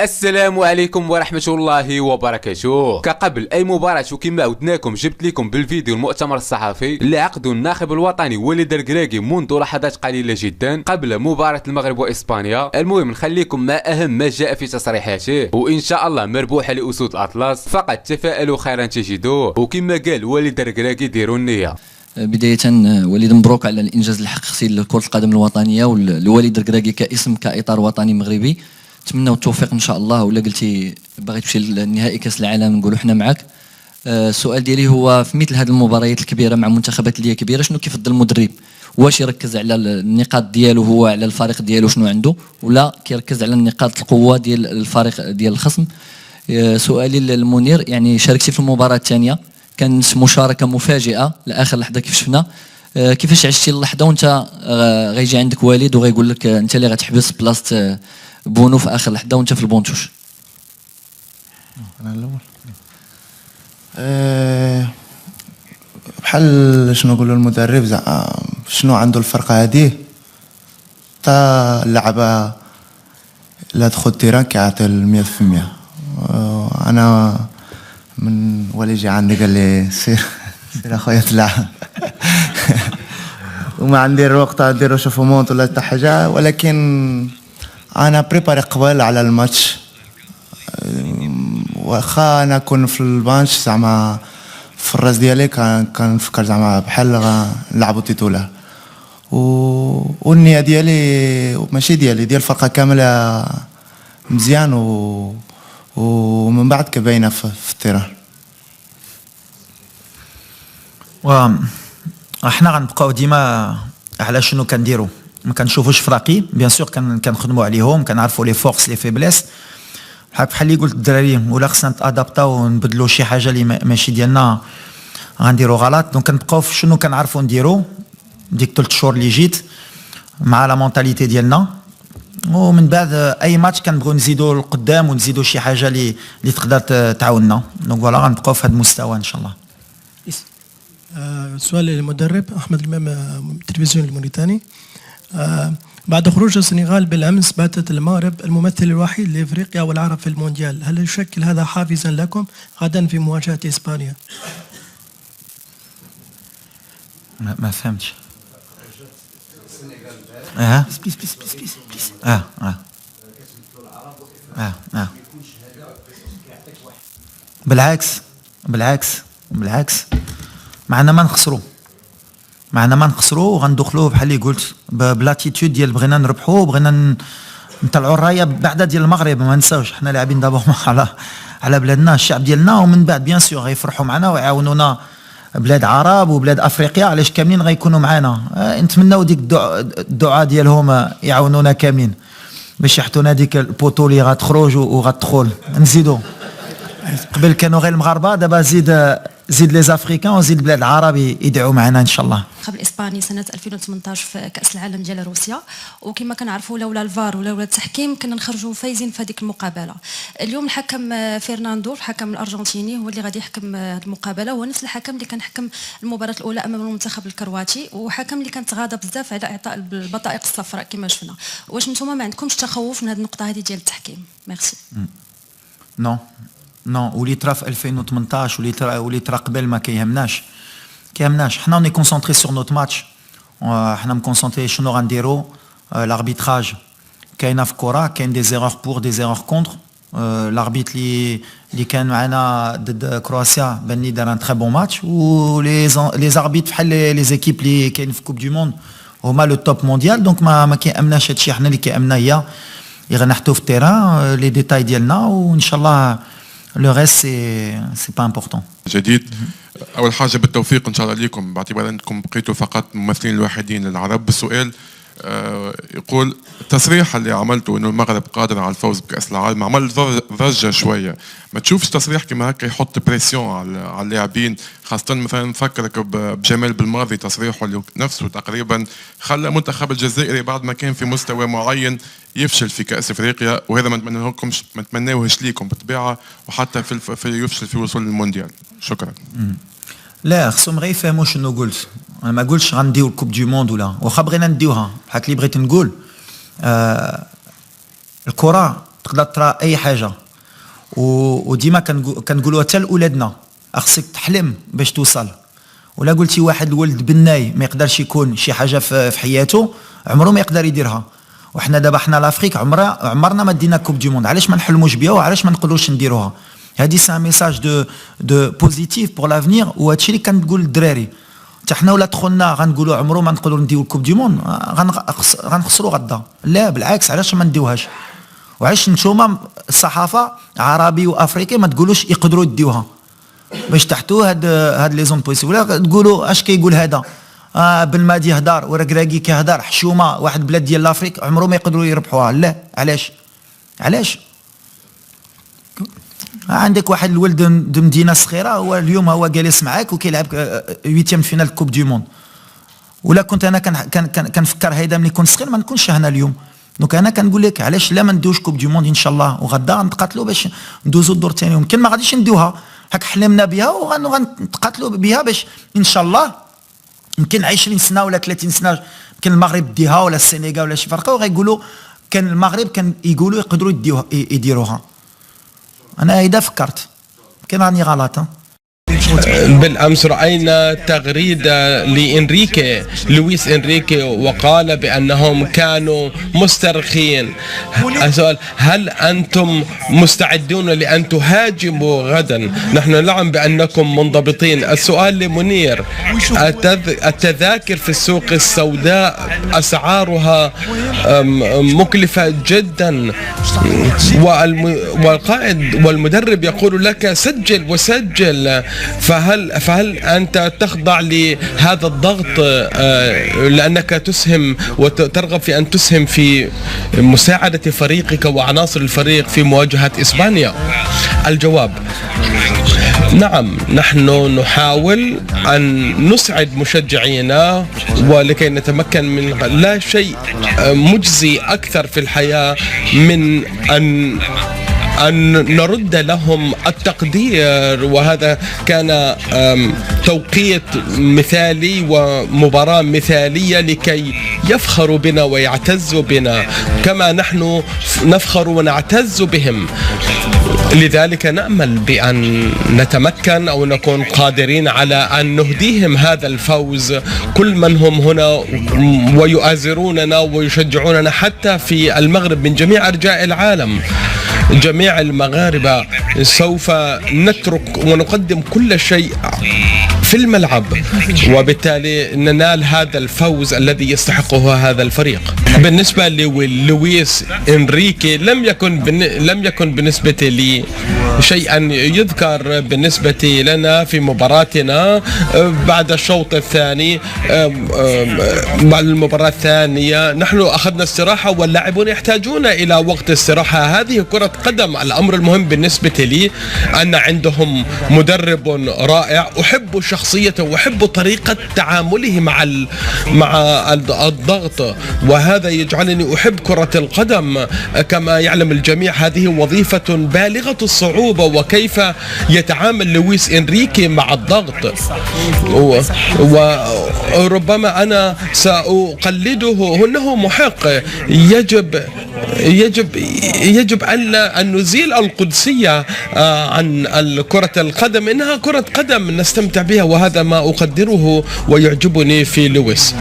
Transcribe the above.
السلام عليكم ورحمة الله وبركاته. كقبل أي مباراة وكما عودناكم جبت لكم بالفيديو المؤتمر الصحفي اللي عقده الناخب الوطني وليد الركراكي منذ لحظات قليلة جدا قبل مباراة المغرب وإسبانيا. المهم نخليكم مع أهم ما جاء في تصريحاته، وإن شاء الله مربوحة لأسود الأطلس. فقط تفائلوا خيرا تجدوه، وكما قال وليد الركراكي ديروا النية. بداية وليد مبروك على الإنجاز اللي حققتيه لكرة القدم الوطنية والوليد الركراكي كاسم كإطار وطني مغربي. نتمنوا التوفيق ان شاء الله. ولا قلتي باغي تمشي للنهائي كاس العالم نقولوا حنا معك. السؤال ديالي هو في مثل هذه المباريات الكبيره مع منتخبات اللي هي كبيره شنو كيفضل المدرب؟ واش يركز على النقاط ديالو هو على الفريق ديالو شنو عنده، ولا كيركز على النقاط القوه ديال الفريق ديال الخصم؟ سؤالي للمنير، يعني شاركتي في المباراه الثانيه، كانت مشاركه مفاجئه لاخر لحظه كيف شفنا. كيفاش عشتي اللحظه وانت غيجي عندك والد وغيقول لك انت اللي غتحبس بلاصه بونو في اخر لحظه وانت في البونتوش؟ انا الاول. بحال شنو نقولوا المدرب شنو عنده الفرقه هذه تا اللعبه لا تدخل تيران كيعطي 100%. انا من ولي جي عندي قال لي سير اخويا تلعب وما عندي الوقت نديرو شوفو مونت ولا حتى حاجه، ولكن انا بريباري قبل على الماتش. واخا انا كون في البانش زعما في الراس ديالي كنفكر زعما بحال نلعبوا تيتولار، والنيه ديالي ماشي ديالي ديال الفرقه كامله مزيان، ومن بعد كباينه في التيران. احنا غنبقاو ديما على شنو كنديرو، ما كنشوفوش فراقي بيان سور، كنخدموا عليهم، كنعرفوا لي فورس لي فيبليس. بحال اللي قلت الدراري، ولا خصنا نتادابطاو ونبدلوا شي حاجه اللي ماشي ديالنا غنديروا غلط. دونك كنبقاو في شنو كنعرفوا نديروا ديك 3 شهور اللي جيت مع لا مونتاليتي ديالنا، ومن بعد اي ماتش كنبغيو نزيدوا لقدام ونزيدوا شي حاجه اللي تقدر تعاوننا. دونك فوالا غنبقاو في هذا المستوى ان شاء الله. سؤال للمدرب أحمد الإمام، التلفزيون الموريتاني. بعد خروج السنغال بالأمس باتت المغرب الممثل الوحيد لإفريقيا والعرب في المونديال، هل يشكل هذا حافزا لكم غدا في مواجهة إسبانيا؟ ما فهمتش. بليز بليز بليز بليز بليز. بالعكس معنا ما نخسروا وغندخلوا بحال اللي قلت بلاتيتود ديال بغينا نربحوا وبغينا نطلعوا الرايه بعدا ديال المغرب. ما نساوش حنا لاعبين دابا على بلادنا الشعب ديالنا، ومن بعد بيان سور غيفرحوا معنا ويعاونونا بلاد عرب وبلاد افريقيا، علاش كاملين غيكونوا معنا. نتمناو ديك الدعاء ديالهم يعاونونا كاملين باش يحطونا ديك البوطو اللي غتخرج وغتدخل. نزيدوا قبل كانوا غير المغاربه، دابا زيد لي زافريكان وزيد البلاد العرب يدعوا معنا ان شاء الله. قبل اسبانيا سنه 2018 في كاس العالم ديال روسيا، وكما كنعرفوا لولا الفار ولولا التحكيم كنا نخرجوا فايزين في هذيك المقابله. اليوم الحكم فرناندو الحكم الارجنتيني هو اللي غادي يحكم المقابله، هو نفس الحكم اللي كان حكم المباراه الاولى امام المنتخب الكرواتي، وحكم اللي كان تغاضى بزاف على اعطاء البطائق الصفراء كما شفنا. واش نتوما ما عندكمش تخوف من هذه النقطه هذه ديال التحكيم؟ ميرسي. نو واللي طرا في 2018 واللي طرا قبل ما كيهمناش. حنا اوني كونسونطري سور نوت ماتش، حنا مكونسونطري شنو غنديرو. لاربيتراج كاينه في الكره، كاين دي زيرور بور دي زيرور كونتر. لاربيت اللي كان معنا ضد كرواتيا بان لي دار ان تري بون ماتش، و لي زاربيت بحال لي زيكيب اللي كاين في كوب دو موند هما لو توب مونديال. دونك ما كيامناش هادشي، حنا اللي كيامنا هي غنحطو في التيران لي ديتاي ديالنا، وان شاء الله لو ريست سي با امبورطون. جديد. اول حاجه بالتوفيق ان شاء الله ليكم، باعتبار انكم بقيتوا فقط ممثلين الوحيدين للعرب. بالسؤال يقول التصريح اللي عملته انه المغرب قادر على الفوز بكاس العالم عمل ضجه شويه، ما تشوفش تصريح كما هكا يحط بريسيون على اللاعبين؟ خاصه مثلا نفكرك بجمال بالماضي، تصريحه اللي نفسه تقريبا خلى المنتخب الجزائري بعد ما كان في مستوى معين يفشل في كاس افريقيا، وهذا ما نتمناوهش ليكم بالطبيعه، وحتى في يفشل في وصول للمونديال. شكرا. لا خصهم غير يفهموا شنو قلت. انا ما قلتش غنديو الكوب دو موند ولا، واخا بغينا نديوها بحال اللي بغيت نقول. الكره تقدر ترى اي حاجه. وديما كنقولوا حتى لاولادنا خصك تحلم باش توصل. ولا قلتي واحد الولد بناي ما يقدرش يكون شي حاجه في حياته عمره ما يقدر يديرها. وحنا دابا حنا لافريك عمرنا ما دينا كوب دي موند. علاش ما نحلموش بها وعلاش ما نقدروش نديروها؟ هذه سي ان ميساج دو بوزيتيف بور لافنير. وهادشي اللي كنقول للدراري حتى حنا ولا دخلنا غنقولوا عمره ما نقدروا نديو الكوب دي موند غنخسروا غدا. لا بالعكس، علاش ما نديوهاش؟ وعلاش نتوما الصحافه عربي وافريقي ما تقولوش يقدروا يديوها باش تحتوا هاد لي زون بويسيبل؟ ولا تقولوا اش كيقول هذا بالمادي يهدر وركراكي كيهدر حشومه واحد بلاد ديال لافريك عمره ما يقدروا يربحوها. لا علاش عندك واحد الولد د مدينه صغيره هو اليوم هو جالس معاك وكيلعب 8 فينال كوب دي موند. ولا كنت انا كنفكر هيدا ملي كنت صغير ما نكونش هنا اليوم. دونك انا كنقول لك علاش لا ما ندوش كوب دي موند ان شاء الله، وغدا غنتقاتلوا باش ندوزوا الدور الثاني. يمكن ما غاديش نديوها، هاك حلمنا بها وغنتقاتلوا بها باش ان شاء الله يمكن 20 سنه ولا 30 سنه يمكن المغرب ديها ولا السنغال ولا شي فرقه وغيقولوا كان المغرب كان يقولوا يقدروا يديروها. انا هيدا فكرت، يمكن راني غلط. بالأمس رأينا تغريدة لإنريكي لويس إنريكي وقال بأنهم كانوا مسترخين. السؤال: هل أنتم مستعدون لأن تهاجموا غدا؟ نحن نعلم بأنكم منضبطين. السؤال لمنير: التذاكر في السوق السوداء أسعارها مكلفة جدا، والقائد والمدرب يقول لك سجل وسجل، فهل أنت تخضع لهذا الضغط لأنك تسهم وترغب في أن تسهم في مساعدة فريقك وعناصر الفريق في مواجهة إسبانيا؟ الجواب: نعم، نحن نحاول أن نسعد مشجعينا ولكي نتمكن من لا شيء مجزي أكثر في الحياة من أن نرد لهم التقدير. وهذا كان توقيت مثالي ومباراة مثالية لكي يفخروا بنا ويعتزوا بنا كما نحن نفخر ونعتز بهم. لذلك نأمل بأن نتمكن أو نكون قادرين على أن نهديهم هذا الفوز، كل من هم هنا ويؤازروننا ويشجعوننا حتى في المغرب من جميع أرجاء العالم. جميع المغاربة سوف نترك ونقدم كل شيء في الملعب، وبالتالي ننال هذا الفوز الذي يستحقه هذا الفريق. بالنسبة للويس إنريكي لم يكن بالنسبة لي شيئا يذكر بالنسبة لنا في مباراتنا بعد الشوط الثاني. بعد المباراة الثانية نحن أخذنا استراحة واللاعبون يحتاجون إلى وقت استراحة. هذه كرة قدم. الأمر المهم بالنسبة لي أن عندهم مدرب رائع، أحب شخصيته وأحب طريقة تعامله مع الضغط، وهذا يجعلني أحب كرة القدم. كما يعلم الجميع هذه وظيفة بالغة الصعوبة، وكيف يتعامل لويس إنريكي مع الضغط، وربما أنا سأقلده. إنه محق. يجب أن نزيل القدسية عن كرة القدم. إنها كرة قدم نستمتع بها، وهذا ما أقدره ويعجبني في لويس.